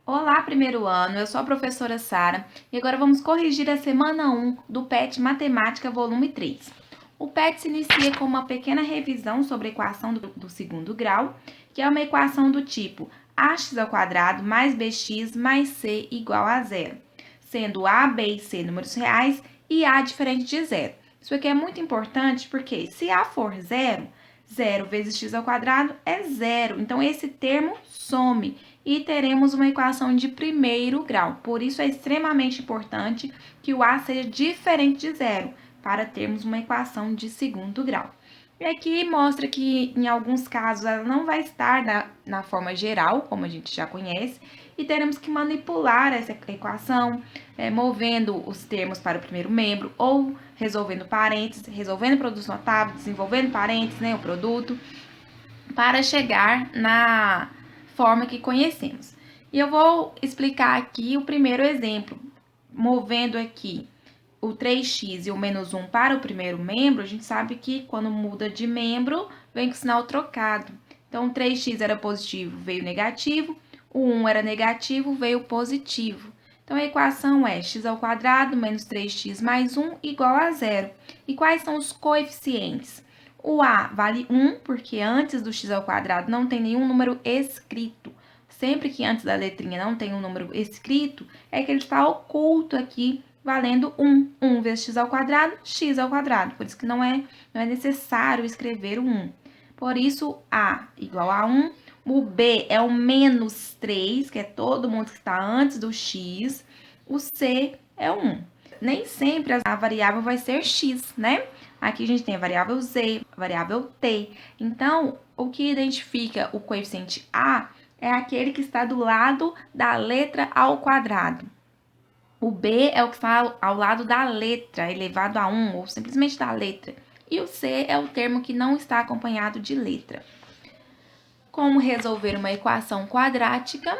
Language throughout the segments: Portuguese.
Olá, primeiro ano, eu sou a professora Sara e agora vamos corrigir a semana 1 do PET Matemática, volume 3. O PET se inicia com uma pequena revisão sobre a equação do segundo grau, que é uma equação do tipo ax² mais bx mais c igual a zero, sendo a, b e c números reais e a diferente de zero. Isso aqui é muito importante porque se a for zero, 0 vezes x² é zero, então esse termo some e teremos uma equação de primeiro grau. Por isso é extremamente importante que o A seja diferente de zero, para termos uma equação de segundo grau. E aqui mostra que, em alguns casos, ela não vai estar na forma geral, como a gente já conhece, e teremos que manipular essa equação, movendo os termos para o primeiro membro, ou resolvendo parênteses, resolvendo produtos notáveis, desenvolvendo parênteses, né, o produto, para chegar na forma que conhecemos. E eu vou explicar aqui o primeiro exemplo, movendo aqui o 3x e o menos 1 para o primeiro membro. A gente sabe que quando muda de membro, vem com o sinal trocado. Então, o 3x era positivo, veio negativo, o 1 era negativo, veio positivo. Então, a equação é x² menos 3x mais 1 igual a zero. E quais são os coeficientes? O A vale 1, porque antes do x² não tem nenhum número escrito. Sempre que antes da letrinha não tem um número escrito, é que ele está oculto aqui, valendo 1. 1 vezes x², x². Por isso que não é necessário escrever o 1. Por isso, A igual a 1. O B é o menos 3, que é todo mundo que está antes do x. O C é 1. Nem sempre a variável vai ser x, né? Aqui a gente tem a variável z, a variável t. Então, o que identifica o coeficiente A é aquele que está do lado da letra ao quadrado. O B é o que está ao lado da letra, elevado a 1, ou simplesmente da letra. E o C é o termo que não está acompanhado de letra. Como resolver uma equação quadrática?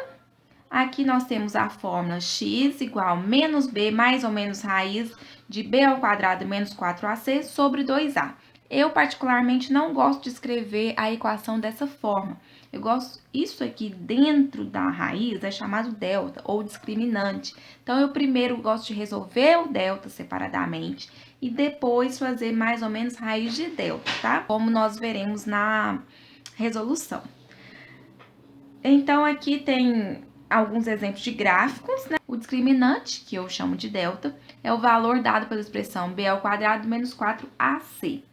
Aqui nós temos a fórmula x igual a menos b mais ou menos raiz de b² menos 4ac sobre 2a. Eu, particularmente, não gosto de escrever a equação dessa forma. Eu gosto, isso aqui dentro da raiz é chamado delta ou discriminante. Então, eu primeiro gosto de resolver o delta separadamente e depois fazer mais ou menos raiz de delta, tá? Como nós veremos na resolução. Então, aqui tem alguns exemplos de gráficos, né? O discriminante, que eu chamo de delta, é o valor dado pela expressão b² menos 4ac.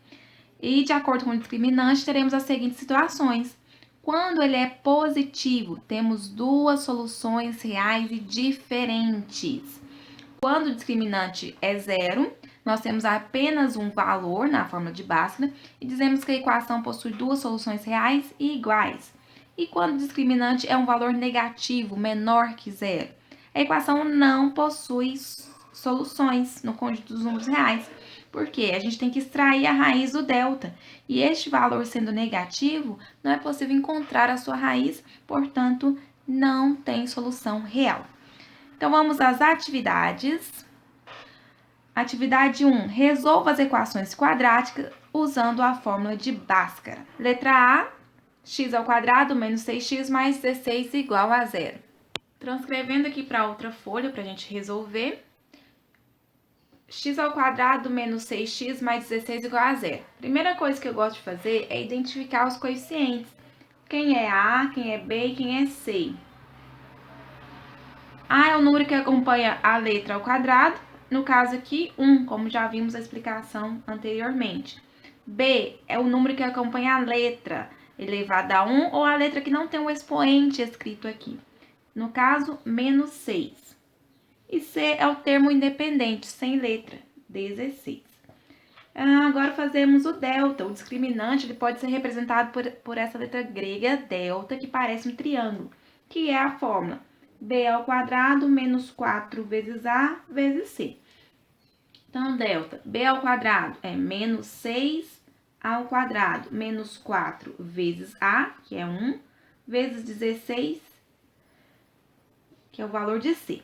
E, de acordo com o discriminante, teremos as seguintes situações. Quando ele é positivo, temos duas soluções reais e diferentes. Quando o discriminante é zero, nós temos apenas um valor na fórmula de Bhaskara e dizemos que a equação possui duas soluções reais e iguais. E quando o discriminante é um valor negativo, menor que zero, a equação não possui soluções no conjunto dos números reais. Por quê? A gente tem que extrair a raiz do delta. E este valor sendo negativo, não é possível encontrar a sua raiz, portanto, não tem solução real. Então, vamos às atividades. Atividade 1. Resolva as equações quadráticas usando a fórmula de Bhaskara. Letra A, x² menos 6x mais 16 igual a zero. Transcrevendo aqui para outra folha para a gente resolver. x² menos 6x mais 16 igual a zero. Primeira coisa que eu gosto de fazer é identificar os coeficientes. Quem é A, quem é B e quem é C. A é o número que acompanha a letra ao quadrado, no caso aqui, 1, como já vimos a explicação anteriormente. B é o número que acompanha a letra elevada a 1 ou a letra que não tem um expoente escrito aqui. No caso, menos 6. E C é o termo independente, sem letra, 16. Agora fazemos o delta. O discriminante ele pode ser representado por essa letra grega delta, que parece um triângulo, que é a fórmula b² menos 4 vezes A vezes C. Então, delta, b² é menos 6² menos 4 vezes A, que é 1, vezes 16, que é o valor de C.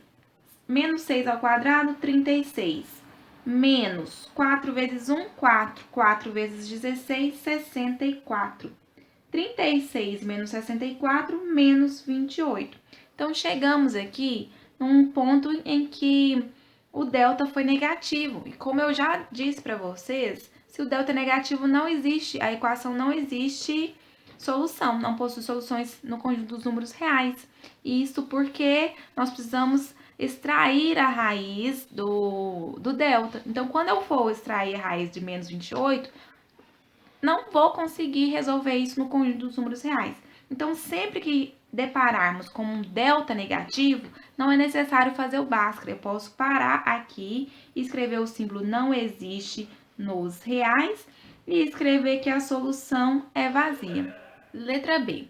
Menos 6², 36. Menos 4 vezes 1, 4. 4 vezes 16, 64. 36 menos 64 menos 28. Então, chegamos aqui num ponto em que o delta foi negativo. E como eu já disse para vocês, se o delta é negativo, não existe, a equação não existe solução, não possui soluções no conjunto dos números reais. Isso porque nós precisamos extrair a raiz do delta. Então, quando eu for extrair a raiz de menos 28, não vou conseguir resolver isso no conjunto dos números reais. Então, sempre que depararmos com um delta negativo, não é necessário fazer o Bhaskara. Eu posso parar aqui, escrever o símbolo não existe nos reais e escrever que a solução é vazia. Letra B.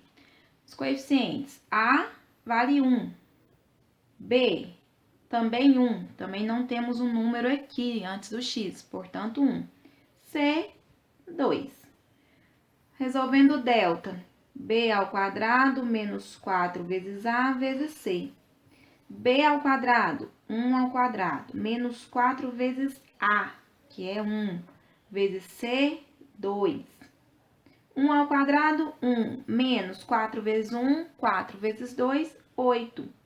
Os coeficientes A vale 1, B também 1, também não temos um número aqui antes do x, portanto 1. C, 2. Resolvendo o delta, b ao quadrado menos 4 vezes a vezes c. b ao quadrado, 1 ao quadrado, menos 4 vezes a, que é 1, vezes c, 2. 1 ao quadrado, 1, menos 4 vezes 1, 4 vezes 2, 8.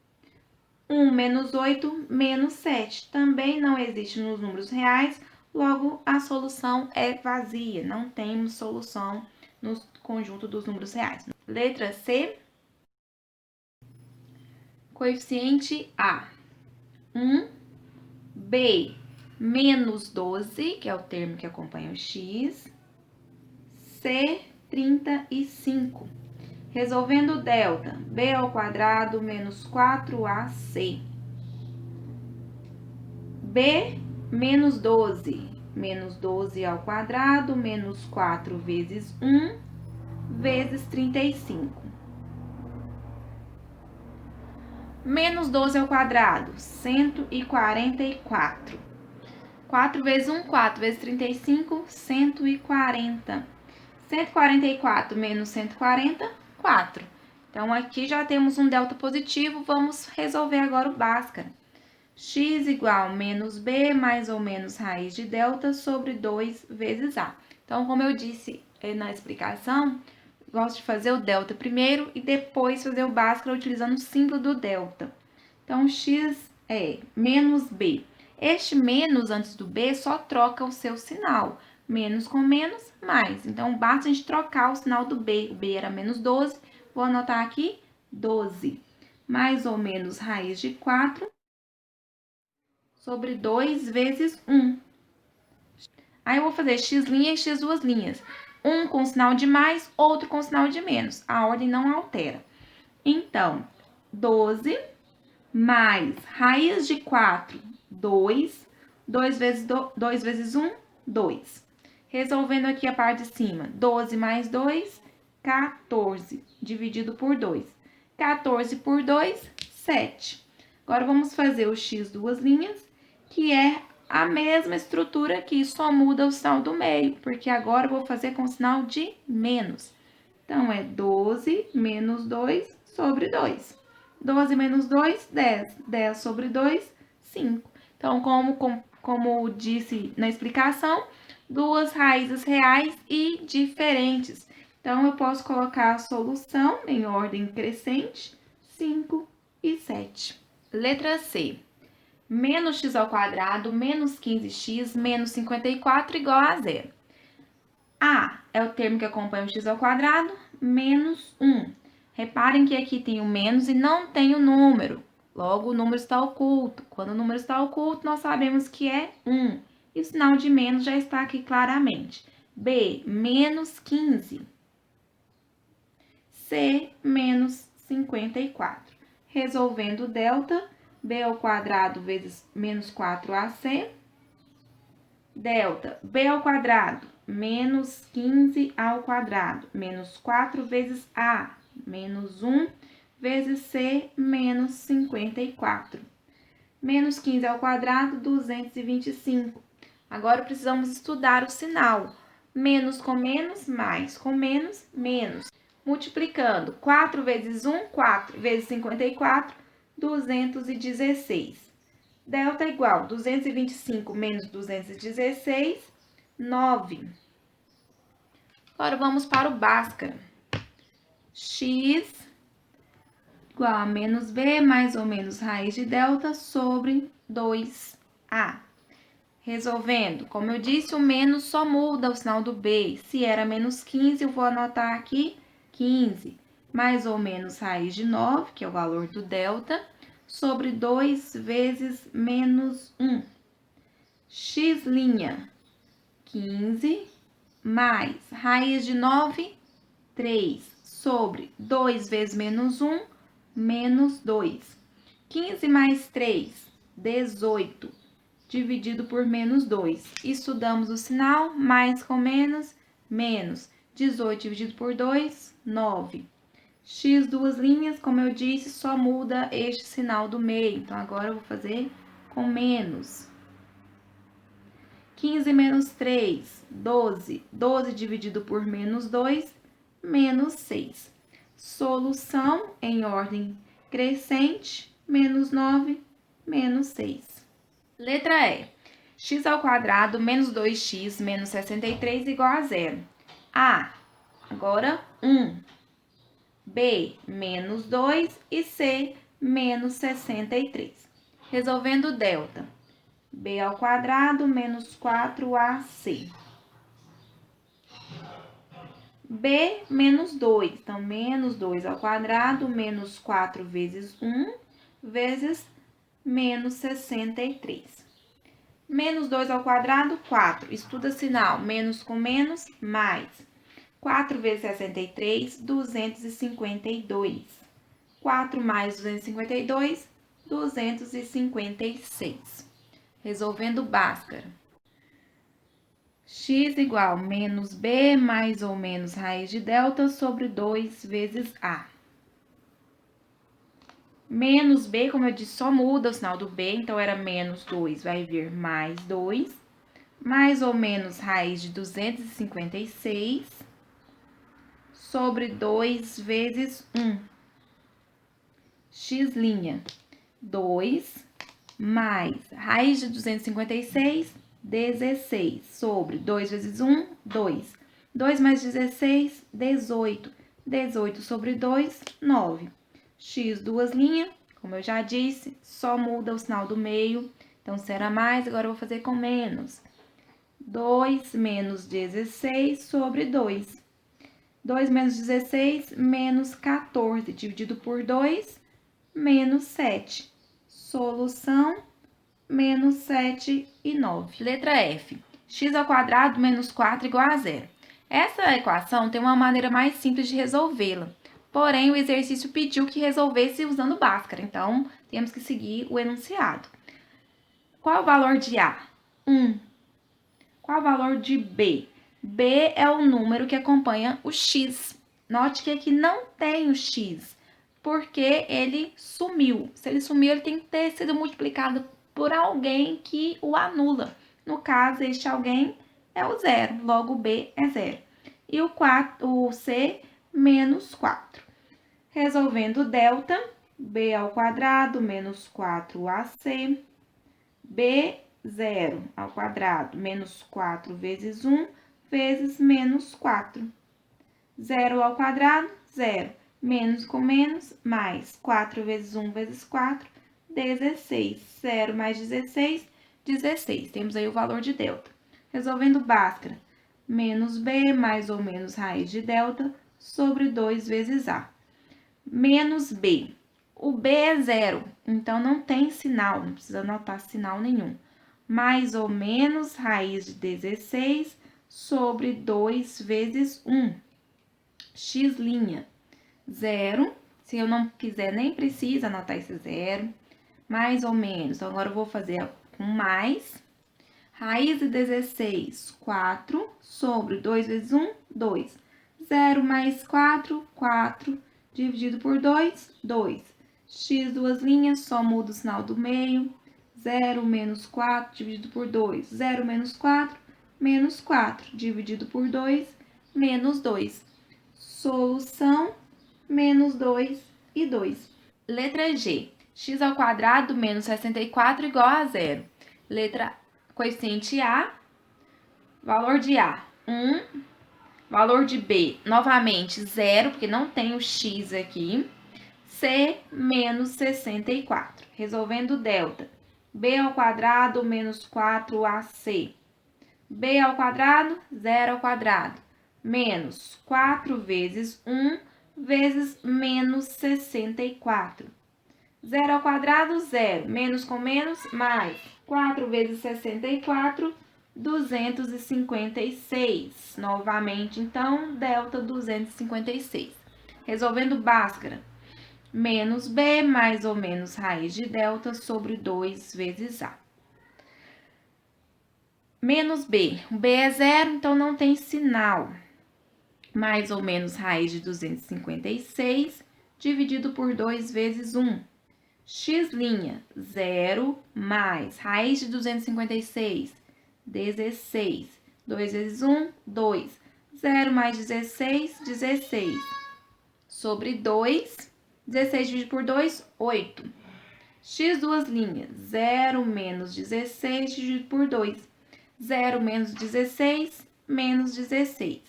1 menos 8, menos 7. Também não existe nos números reais, logo a solução é vazia, não temos solução no conjunto dos números reais. Letra C, coeficiente A, 1, B, menos 12, que é o termo que acompanha o x, C, 35. Resolvendo o delta, b ao quadrado menos 4ac. B, menos 12. Menos 12 ao quadrado, menos 4 vezes 1, vezes 35. Menos 12 ao quadrado, 144. 4 vezes 1, 4 vezes 35, 140. 144 menos 140, 4. Então, aqui já temos um delta positivo, vamos resolver agora o Bhaskara. X igual menos b mais ou menos raiz de delta sobre 2 vezes a. Então, como eu disse na explicação, gosto de fazer o delta primeiro e depois fazer o Bhaskara utilizando o símbolo do delta. Então, x é menos b. Este menos antes do b só troca o seu sinal. Menos com menos, mais. Então, basta a gente trocar o sinal do b. O b era menos 12, vou anotar aqui 12. Mais ou menos raiz de 4 sobre 2 vezes 1. Aí, eu vou fazer x' e x duas linhas. Um com sinal de mais, outro com sinal de menos. A ordem não altera. Então, 12 mais raiz de 4, 2. 2 vezes 1, 2. Resolvendo aqui a parte de cima, 12 mais 2, 14, dividido por 2. 14 por 2, 7. Agora, vamos fazer o x duas linhas, que é a mesma estrutura aqui, só muda o sinal do meio, porque agora eu vou fazer com o sinal de menos. Então, é 12 menos 2 sobre 2. 12 menos 2, 10. 10 sobre 2, 5. Então, como disse na explicação, duas raízes reais e diferentes. Então, eu posso colocar a solução em ordem crescente, 5 e 7. Letra C. Menos x ao quadrado, menos 15x, menos 54 igual a zero. A é o termo que acompanha o x ao quadrado, menos 1. Reparem que aqui tem o menos e não tem o número. Logo, o número está oculto. Quando o número está oculto, nós sabemos que é 1. E o sinal de menos já está aqui claramente. B, menos 15. C, menos 54. Resolvendo o delta, b ao quadrado vezes menos 4ac. Delta, b ao quadrado, menos 15 ao quadrado, menos 4 vezes a, menos 1 vezes c, menos 54. Menos 15 ao quadrado, 225. Agora, precisamos estudar o sinal. Menos com menos, mais com menos, menos. Multiplicando, 4 vezes 1, 4 vezes 54, 216. Delta igual 225 menos 216, 9. Agora, vamos para o Bhaskara. x igual a menos b mais ou menos raiz de delta sobre 2a. Resolvendo, como eu disse, o menos só muda o sinal do b. Se era menos 15, eu vou anotar aqui 15, mais ou menos raiz de 9, que é o valor do delta, sobre 2 vezes menos 1. X', 15, mais raiz de 9, 3, sobre 2 vezes menos 1, menos 2. 15 mais 3, 18, dividido por menos 2. Estudamos o sinal, mais com menos, menos. 18 dividido por 2, 9. X, duas linhas, como eu disse, só muda este sinal do meio. Então, agora eu vou fazer com menos. 15 menos 3, 12. 12 dividido por menos 2, menos 6. Solução em ordem crescente, menos 9, menos 6. Letra E. X ao quadrado menos 2x menos 63 igual a zero. A, agora 1. B, menos 2 e C, menos 63. Resolvendo o delta. B ao quadrado menos 4AC. B menos 2, então menos 2 ao quadrado menos 4 vezes 1 vezes menos 63. Menos 2 ao quadrado, 4. Estuda sinal, menos com menos, mais. 4 vezes 63, 252. 4 mais 252, 256. Resolvendo Bhaskara. X igual a menos b mais ou menos raiz de delta sobre 2 vezes a. Menos b, como eu disse, só muda o sinal do b, então era menos 2, vai vir mais 2. Mais ou menos raiz de 256 sobre 2 vezes 1. X', 2 mais raiz de 256, 16, sobre 2 vezes 1, 2. 2 mais 16, 18. 18 sobre 2, 9. X, duas linhas, como eu já disse, só muda o sinal do meio. Então, se era mais, agora eu vou fazer com menos. 2 menos 16 sobre 2. 2 menos 16, menos 14, dividido por 2, menos 7. Solução, menos 7 e 9. Letra F. X ao quadrado menos 4 igual a zero. Essa equação tem uma maneira mais simples de resolvê-la. Porém, o exercício pediu que resolvesse usando Bhaskara. Então, temos que seguir o enunciado. Qual o valor de A? 1. Qual o valor de B? B é o número que acompanha o X. Note que aqui não tem o X, porque ele sumiu. Se ele sumiu, ele tem que ter sido multiplicado por alguém que o anula. No caso, este alguém é o zero, logo B é zero. E o C, menos 4. Resolvendo o delta, B ao quadrado menos 4AC, B, 0 ao quadrado menos 4 vezes 1 vezes menos 4. 0 ao quadrado, 0. Menos com menos, mais 4 vezes 1 vezes 4, 16. 0 mais 16, 16. Temos aí o valor de delta. Resolvendo Bhaskara, menos b mais ou menos raiz de delta sobre 2 vezes a. Menos b. O b é zero, então não tem sinal, não precisa anotar sinal nenhum. Mais ou menos raiz de 16 sobre 2 vezes 1. X', 0. Se eu não quiser, nem precisa anotar esse zero. Mais ou menos, então agora eu vou fazer com mais. Raiz de 16, 4, sobre 2 vezes 1, 2. 0 mais 4, 4, dividido por 2, 2. X, duas linhas, só muda o sinal do meio. 0 menos 4, dividido por 2. 0 menos 4, menos 4, dividido por 2, menos 2. Solução, menos 2 e 2. Letra G. X ao quadrado menos 64 igual a zero. Letra coeficiente A, valor de A, 1, Valor de B, novamente, 0, porque não tem o x aqui. C menos 64. Resolvendo delta. B ao quadrado menos 4AC. B ao quadrado, 0 ao quadrado. Menos 4 vezes 1 vezes menos 64. 0 ao quadrado, 0. Menos com menos, mais. 4 vezes 64, 256. Novamente, então, delta 256. Resolvendo Bhaskara. Menos B mais ou menos raiz de delta sobre 2 vezes A. Menos B. O B é 0, então não tem sinal. Mais ou menos raiz de 256 dividido por 2 vezes 1. X', 0 mais raiz de 256, 16. 2 vezes 1, 2. 0 mais 16, 16. Sobre 2, 16 dividido por 2, 8. X, 0 menos 16 dividido por 2. 0 menos 16, menos 16.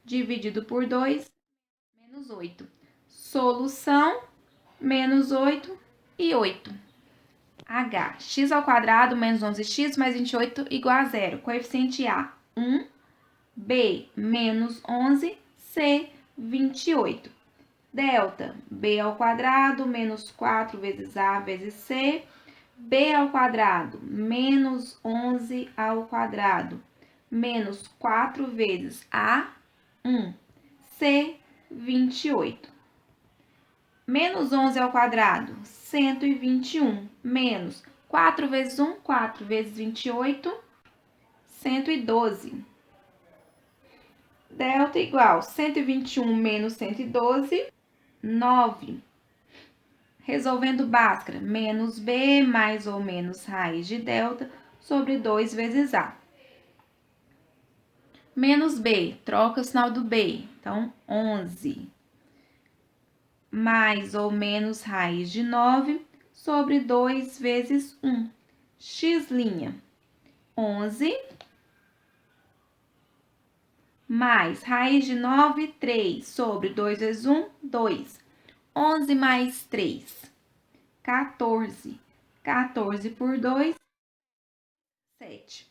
Dividido por 2, menos 8. Solução, menos 8 e 8. H, x ao quadrado menos 11x mais 28 igual a 0. Coeficiente A, 1. B, menos 11. C, 28. Delta, B ao quadrado menos 4 vezes A vezes C. B ao quadrado menos 11 ao quadrado menos 4 vezes A, 1. C, 28. Menos 11 ao quadrado, 121. Menos 4 vezes 1, 4 vezes 28, 112. Delta igual 121 menos 112, 9. Resolvendo Bhaskara, menos B mais ou menos raiz de delta sobre 2 vezes A. Menos B, troca o sinal do B, então 11. Mais ou menos raiz de 9 sobre 2 vezes 1. X', 11. Mais raiz de 9, 3. Sobre 2 vezes 1, 2. 11 mais 3, 14. 14 por 2, 7.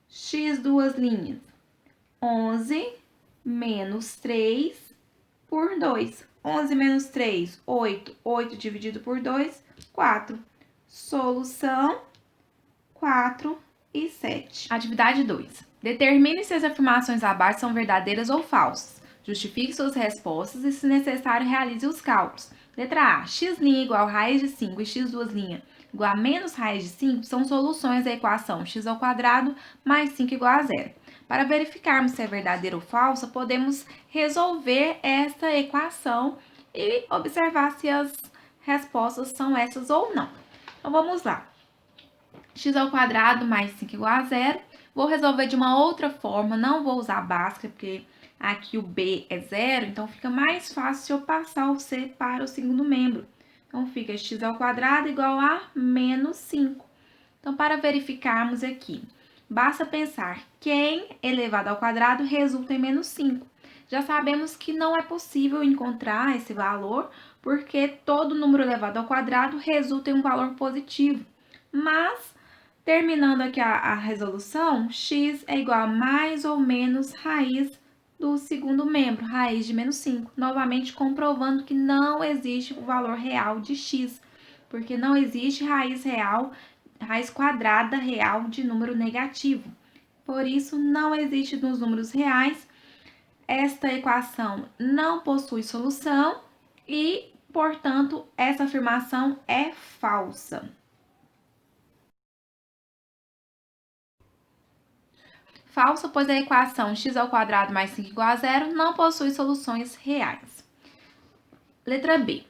X, 11 menos 3 por 2. 11 menos 3, 8. 8 dividido por 2, 4. Solução, 4 e 7. Atividade 2. Determine se as afirmações abaixo são verdadeiras ou falsas. Justifique suas respostas e, se necessário, realize os cálculos. Letra A. X' igual a raiz de 5 e x' igual a menos raiz de 5 são soluções da equação x ao quadrado mais 5 igual a 0. Para verificarmos se é verdadeira ou falsa, podemos resolver essa equação e observar se as respostas são essas ou não. Então, vamos lá. X ao quadrado mais 5 igual a 0. Vou resolver de uma outra forma, não vou usar Bhaskara, porque aqui o B é 0, então fica mais fácil se eu passar o C para o segundo membro. Então, fica x ao quadrado igual a menos 5. Então, para verificarmos aqui, basta pensar quem elevado ao quadrado resulta em menos 5. Já sabemos que não é possível encontrar esse valor, porque todo número elevado ao quadrado resulta em um valor positivo. Mas, terminando aqui a resolução, x é igual a mais ou menos raiz do segundo membro, raiz de menos 5. Novamente comprovando que não existe o valor real de x, porque não existe raiz quadrada real de número negativo. Por isso, não existe nos números reais. Esta equação não possui solução e, portanto, essa afirmação é falsa. Falsa, pois a equação x ao quadrado mais 5 igual a 0 não possui soluções reais. Letra B.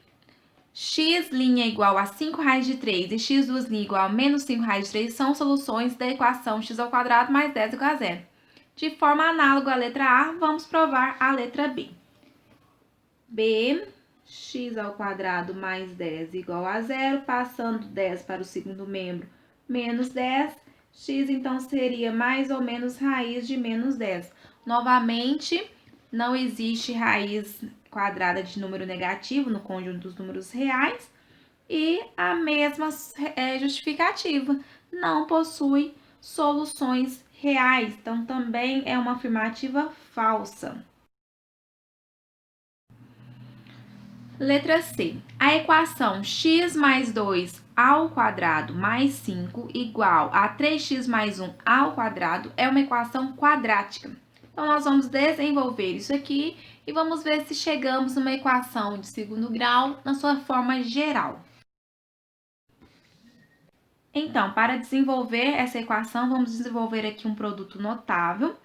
X' igual a 5 raiz de 3 e x' igual a menos 5 raiz de 3 são soluções da equação x ao quadrado mais 10 igual a 0. De forma análoga à letra A, vamos provar a letra B. B, x ao quadrado mais 10 igual a 0, passando 10 para o segundo membro, menos 10. X, então, seria mais ou menos raiz de menos 10. Novamente, não existe raiz quadrada de número negativo no conjunto dos números reais. E a mesma justificativa, não possui soluções reais. Então, também é uma afirmativa falsa. Letra C. A equação x mais 2 ao quadrado mais 5 igual a 3x mais 1 ao quadrado é uma equação quadrática. Então, nós vamos desenvolver isso aqui e vamos ver se chegamos numa equação de segundo grau na sua forma geral. Então, para desenvolver essa equação, vamos desenvolver aqui um produto notável.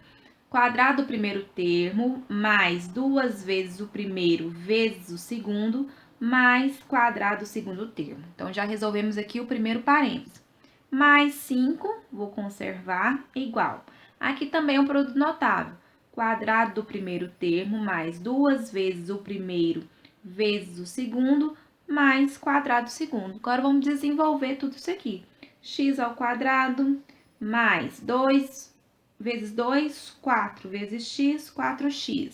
Quadrado do primeiro termo, mais 2 vezes o primeiro vezes o segundo, mais quadrado do segundo termo. Então, já resolvemos aqui o primeiro parênteses. Mais 5, vou conservar, igual. Aqui também é um produto notável. Quadrado do primeiro termo, mais 2 vezes o primeiro vezes o segundo, mais quadrado do segundo. Agora, vamos desenvolver tudo isso aqui. X ao quadrado, mais 2 vezes 2, 4 vezes x, 4x.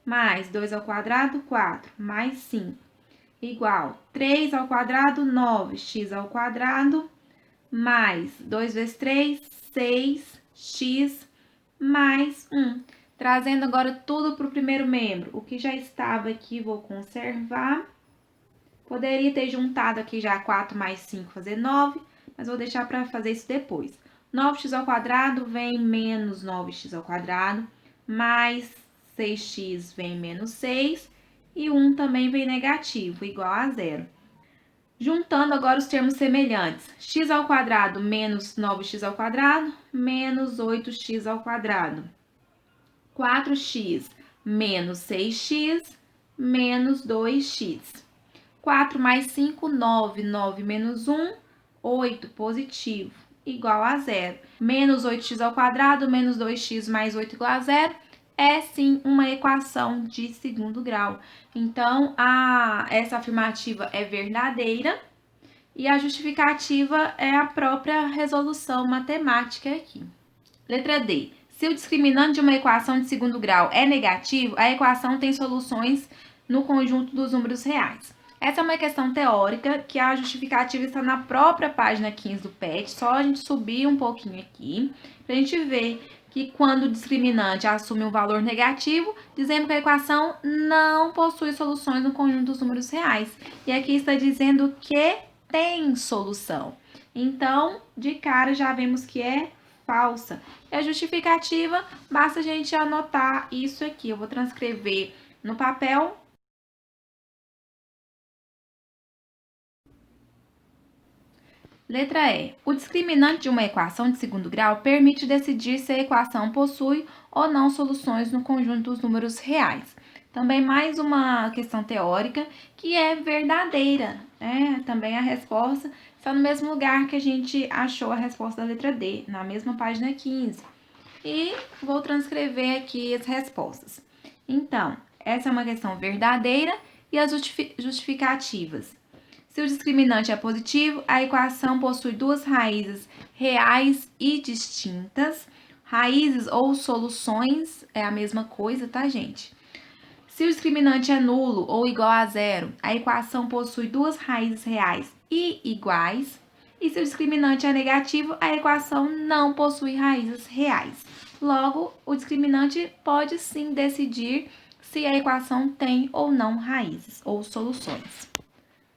Mais 2 ao quadrado, 4, mais 5. Igual 3 ao quadrado, 9x ao quadrado, mais 2 vezes 3, 6x, mais 1. Trazendo agora tudo para o primeiro membro. O que já estava aqui, vou conservar. Poderia ter juntado aqui já 4 mais 5, fazer 9, mas vou deixar para fazer isso depois. 9x ao quadrado vem menos 9x ao quadrado, mais 6x vem menos 6, e 1 também vem negativo, igual a zero. Juntando agora os termos semelhantes, x ao quadrado menos 9x ao quadrado, menos 8x ao quadrado. 4x menos 6x, menos 2x. 4 mais 5, 9. 9 menos 1, 8, positivo, igual a zero. Menos 8x ao quadrado, menos 2x mais 8 igual a zero, é sim uma equação de segundo grau. Então, essa afirmativa é verdadeira e a justificativa é a própria resolução matemática aqui. Letra D. Se o discriminante de uma equação de segundo grau é negativo, a equação tem soluções no conjunto dos números reais. Essa é uma questão teórica que a justificativa está na própria página 15 do PET, só a gente subir um pouquinho aqui, para a gente ver que quando o discriminante assume um valor negativo, dizemos que a equação não possui soluções no conjunto dos números reais. E aqui está dizendo que tem solução. Então, de cara já vemos que é falsa. E a justificativa, basta a gente anotar isso aqui. Eu vou transcrever no papel. Letra E. O discriminante de uma equação de segundo grau permite decidir se a equação possui ou não soluções no conjunto dos números reais. Também mais uma questão teórica que é verdadeira, né? Também a resposta está no mesmo lugar que a gente achou a resposta da letra D, na mesma página 15. E vou transcrever aqui as respostas. Então, essa é uma questão verdadeira e as justificativas. Se o discriminante é positivo, a equação possui duas raízes reais e distintas. Raízes ou soluções é a mesma coisa, tá, gente? Se o discriminante é nulo ou igual a zero, a equação possui duas raízes reais e iguais. E se o discriminante é negativo, a equação não possui raízes reais. Logo, o discriminante pode sim decidir se a equação tem ou não raízes ou soluções.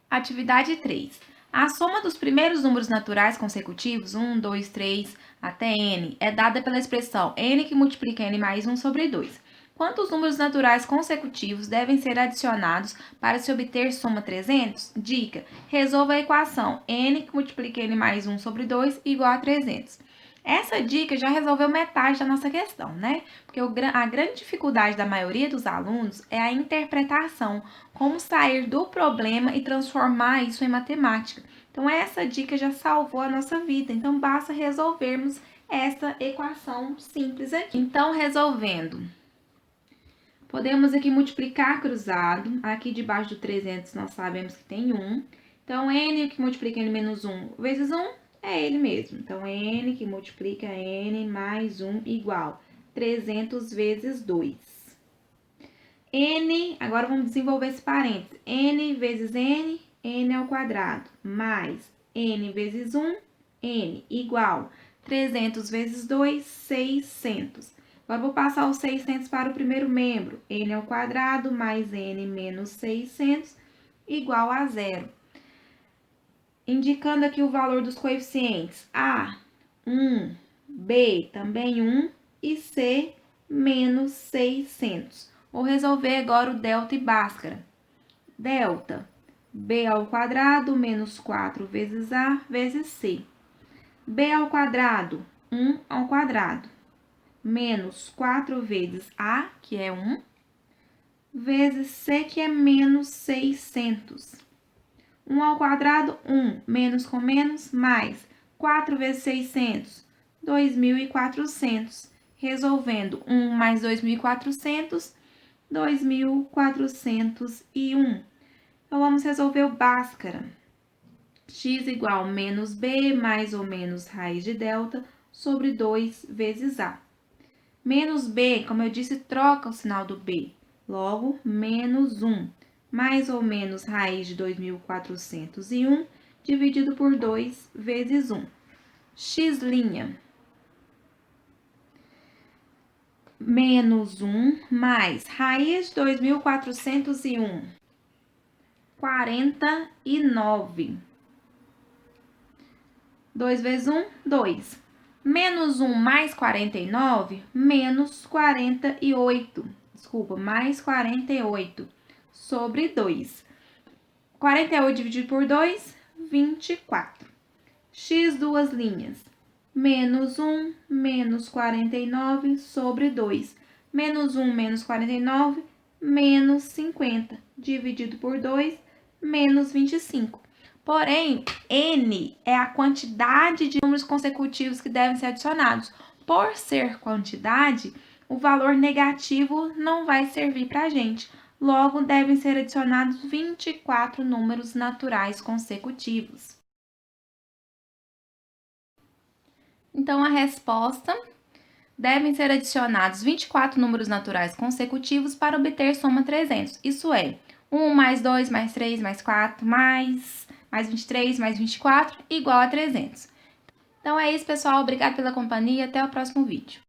Atividade 3. A soma dos primeiros números naturais consecutivos, 1, 2, 3, até n, é dada pela expressão n que multiplica n mais 1 sobre 2. Quantos números naturais consecutivos devem ser adicionados para se obter soma 300? Dica: resolva a equação n que multiplica n mais 1 sobre 2 igual a 300. Essa dica já resolveu metade da nossa questão, né? Porque a grande dificuldade da maioria dos alunos é a interpretação, como sair do problema e transformar isso em matemática. Então, essa dica já salvou a nossa vida. Então, basta resolvermos essa equação simples aqui. Então, resolvendo, podemos aqui multiplicar cruzado. Aqui debaixo do 300 nós sabemos que tem 1. Então, n que multiplica n menos 1 vezes 1 é ele mesmo. Então, n que multiplica n mais 1 igual 300 vezes 2. N, agora vamos desenvolver esse parênteses. N vezes N, N ao quadrado, mais N vezes 1, N, igual 300 vezes 2, 600. Agora, vou passar os 600 para o primeiro membro. N ao quadrado mais N menos 600, igual a zero. Indicando aqui o valor dos coeficientes. A, 1, B, também 1, e C, menos 600. Vou resolver agora o delta e Bhaskara. Delta, B ao quadrado menos 4 vezes A vezes C. B ao quadrado, 1 ao quadrado, menos 4 vezes A, que é 1, vezes C, que é menos 600. 1 ao quadrado, 1, menos com menos, mais 4 vezes 600, 2.400. Resolvendo 1 mais 2.400, 2.401. Então, vamos resolver o Bhaskara. X igual menos B mais ou menos raiz de delta sobre 2 vezes A. Menos B, como eu disse, troca o sinal do B. Logo, menos 1, mais ou menos raiz de 2.401, dividido por 2 vezes 1. X', menos 1, mais raiz de 2.401, 49. 2 vezes 1, 2. Menos 1 mais 49, menos 48. Desculpa, mais 48 sobre 2. 48 dividido por 2, 24. X, duas linhas. Menos 1, menos 49 sobre 2. Menos 1, menos 49, menos 50. Dividido por 2, menos 25. Porém, N é a quantidade de números consecutivos que devem ser adicionados. Por ser quantidade, o valor negativo não vai servir para a gente. Logo, devem ser adicionados 24 números naturais consecutivos. Então, a resposta: devem ser adicionados 24 números naturais consecutivos para obter soma 300. Isso é, 1 mais 2 mais 3 mais 4 mais 23 mais 24 igual a 300. Então é isso, pessoal. Obrigada pela companhia. Até o próximo vídeo.